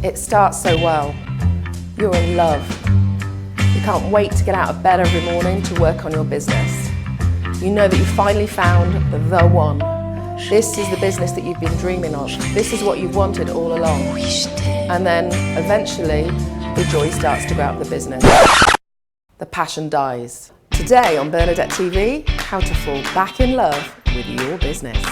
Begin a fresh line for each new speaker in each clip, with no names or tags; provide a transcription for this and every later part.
It starts so well. You're in love. You can't wait to get out of bed every morning to work on your business. You know that you finally found the one. This is the business that you've been dreaming of. This is what you've wanted all along. And then eventually the joy starts to go out of the business. The passion dies. Today on Bernadette TV, how to fall back in love with your business.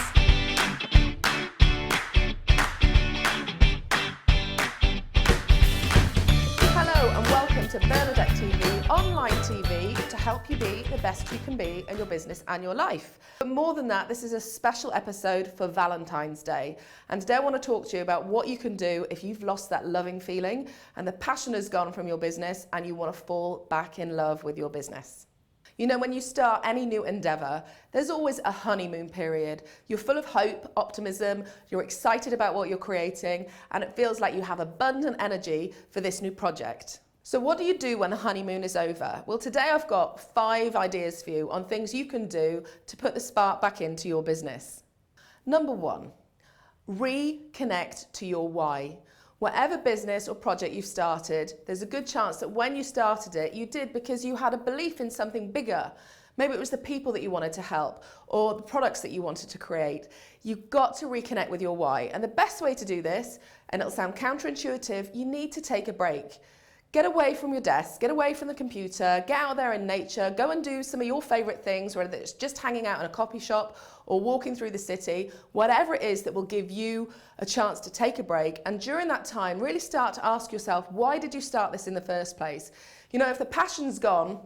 Hello and welcome to Bernadette TV, online TV to help you be the best you can be in your business and your life. But more than that, this is a special episode for Valentine's Day. And today I want to talk to you about what you can do if you've lost that loving feeling and the passion has gone from your business and you want to fall back in love with your business. You know, when you start any new endeavour, there's always a honeymoon period. You're full of hope, optimism, you're excited about what you're creating, and it feels like you have abundant energy for this new project. So what do you do when the honeymoon is over? Well, today I've got 5 ideas for you on things you can do to put the spark back into your business. Number 1, reconnect to your why. Whatever business or project you've started, there's a good chance that when you started it, you did because you had a belief in something bigger. Maybe it was the people that you wanted to help or the products that you wanted to create. You've got to reconnect with your why. And the best way to do this, and it'll sound counterintuitive, you need to take a break. Get away from your desk, get away from the computer, get out there in nature, go and do some of your favourite things, whether it's just hanging out in a coffee shop or walking through the city, whatever it is that will give you a chance to take a break. And during that time, really start to ask yourself, why did you start this in the first place? You know, if the passion's gone,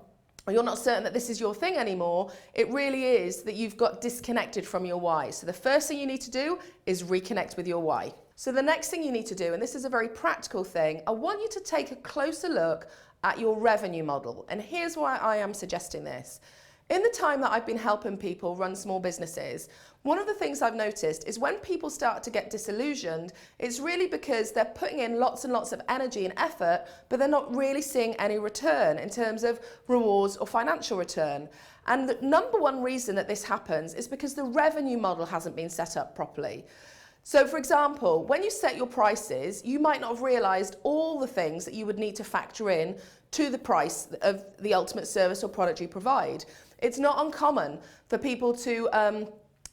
or you're not certain that this is your thing anymore, it really is that you've got disconnected from your why. So the first thing you need to do is reconnect with your why. So the next thing you need to do, and this is a very practical thing, I want you to take a closer look at your revenue model. And here's why I am suggesting this. In the time that I've been helping people run small businesses, one of the things I've noticed is when people start to get disillusioned, it's really because they're putting in lots and lots of energy and effort, but they're not really seeing any return in terms of rewards or financial return. And the number one reason that this happens is because the revenue model hasn't been set up properly. So for example, when you set your prices, you might not have realised all the things that you would need to factor in to the price of the ultimate service or product you provide. It's not uncommon for people to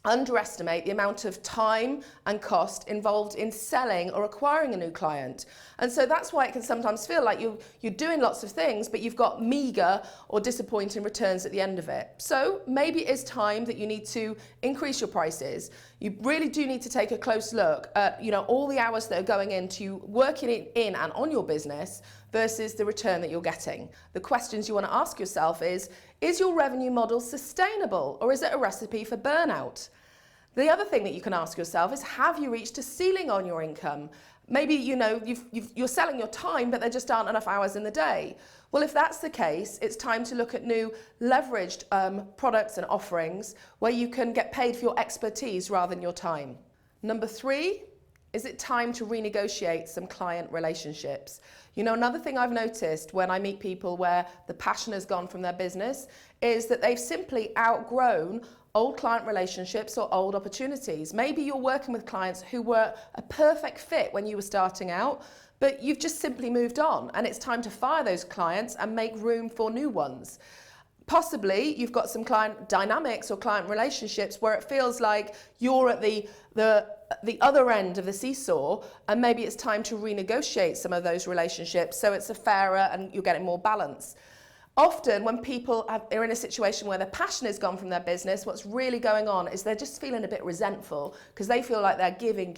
underestimate the amount of time and cost involved in selling or acquiring a new client. And so that's why it can sometimes feel like you're doing lots of things, but you've got meagre or disappointing returns at the end of it. So maybe it is time that you need to increase your prices. You really do need to take a close look at, you know, all the hours that are going into working in and on your business versus the return that you're getting. The questions you want to ask yourself is your revenue model sustainable, or is it a recipe for burnout? The other thing that you can ask yourself is, have you reached a ceiling on your income? Maybe, you know, you're selling your time, but there just aren't enough hours in the day. Well, if that's the case, it's time to look at new leveraged products and offerings where you can get paid for your expertise rather than your time. Number 3, is it time to renegotiate some client relationships? You know, another thing I've noticed when I meet people where the passion has gone from their business is that they've simply outgrown old client relationships or old opportunities. Maybe you're working with clients who were a perfect fit when you were starting out, but you've just simply moved on and it's time to fire those clients and make room for new ones. Possibly you've got some client dynamics or client relationships where it feels like you're at the other end of the seesaw, and maybe it's time to renegotiate some of those relationships so it's a fairer and you're getting more balance. Often when people are in a situation where their passion has gone from their business, what's really going on is they're just feeling a bit resentful because they feel like they're giving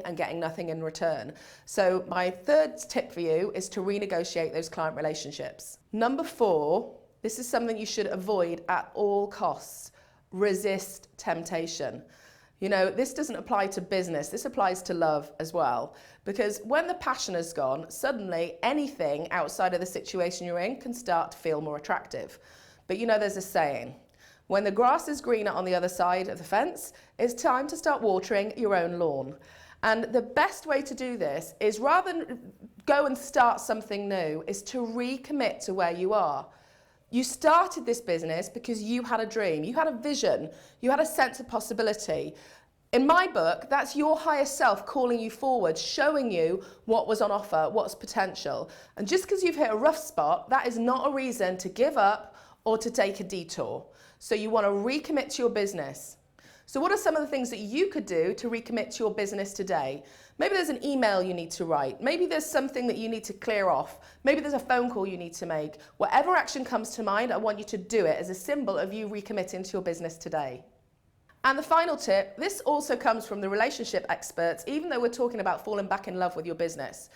and getting nothing in return. So my third tip for you is to renegotiate those client relationships. Number 4, this is something you should avoid at all costs. Resist temptation. You know, this doesn't apply to business, this applies to love as well. Because when the passion has gone, suddenly anything outside of the situation you're in can start to feel more attractive. But you know, there's a saying, when the grass is greener on the other side of the fence, it's time to start watering your own lawn. And the best way to do this is, rather than go and start something new, is to recommit to where you are. You started this business because you had a dream, you had a vision, you had a sense of possibility. In my book, that's your higher self calling you forward, showing you what was on offer, what's potential. And just because you've hit a rough spot, that is not a reason to give up or to take a detour. So you want to recommit to your business. So what are some of the things that you could do to recommit to your business today? Maybe there's an email you need to write. Maybe there's something that you need to clear off. Maybe there's a phone call you need to make. Whatever action comes to mind, I want you to do it as a symbol of you recommitting to your business today. And the final tip, this also comes from the relationship experts, even though we're talking about falling back in love with your business.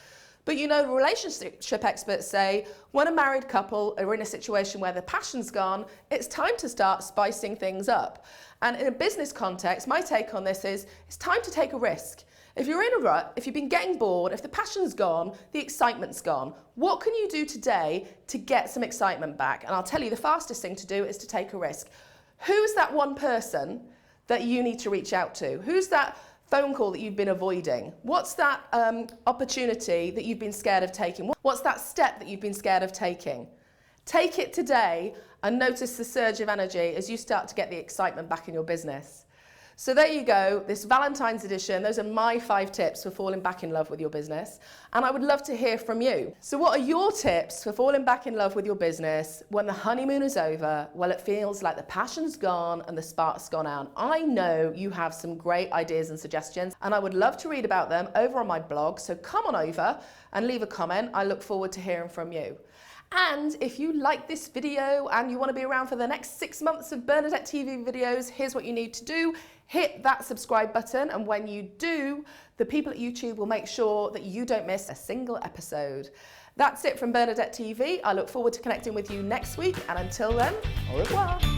But you know, relationship experts say when a married couple are in a situation where the passion's gone, it's time to start spicing things up. And in a business context, my take on this is it's time to take a risk. If you're in a rut, if you've been getting bored, if the passion's gone, the excitement's gone, what can you do today to get some excitement back? And I'll tell you, the fastest thing to do is to take a risk. Who's that one person that you need to reach out to? Who's that phone call that you've been avoiding? What's that opportunity that you've been scared of taking? What's that step that you've been scared of taking? Take it today and notice the surge of energy as you start to get the excitement back in your business. So there you go, this Valentine's edition. Those are my 5 tips for falling back in love with your business. And I would love to hear from you. So what are your tips for falling back in love with your business when the honeymoon is over? Well, it feels like the passion's gone and the spark's gone out. I know you have some great ideas and suggestions, and I would love to read about them over on my blog. So come on over and leave a comment. I look forward to hearing from you. And if you like this video and you want to be around for the next 6 months of Bernadette TV videos, here's what you need to do. Hit that subscribe button, and when you do, the people at YouTube will make sure that you don't miss a single episode. That's it from Bernadette TV. I look forward to connecting with you next week, and until then, au revoir.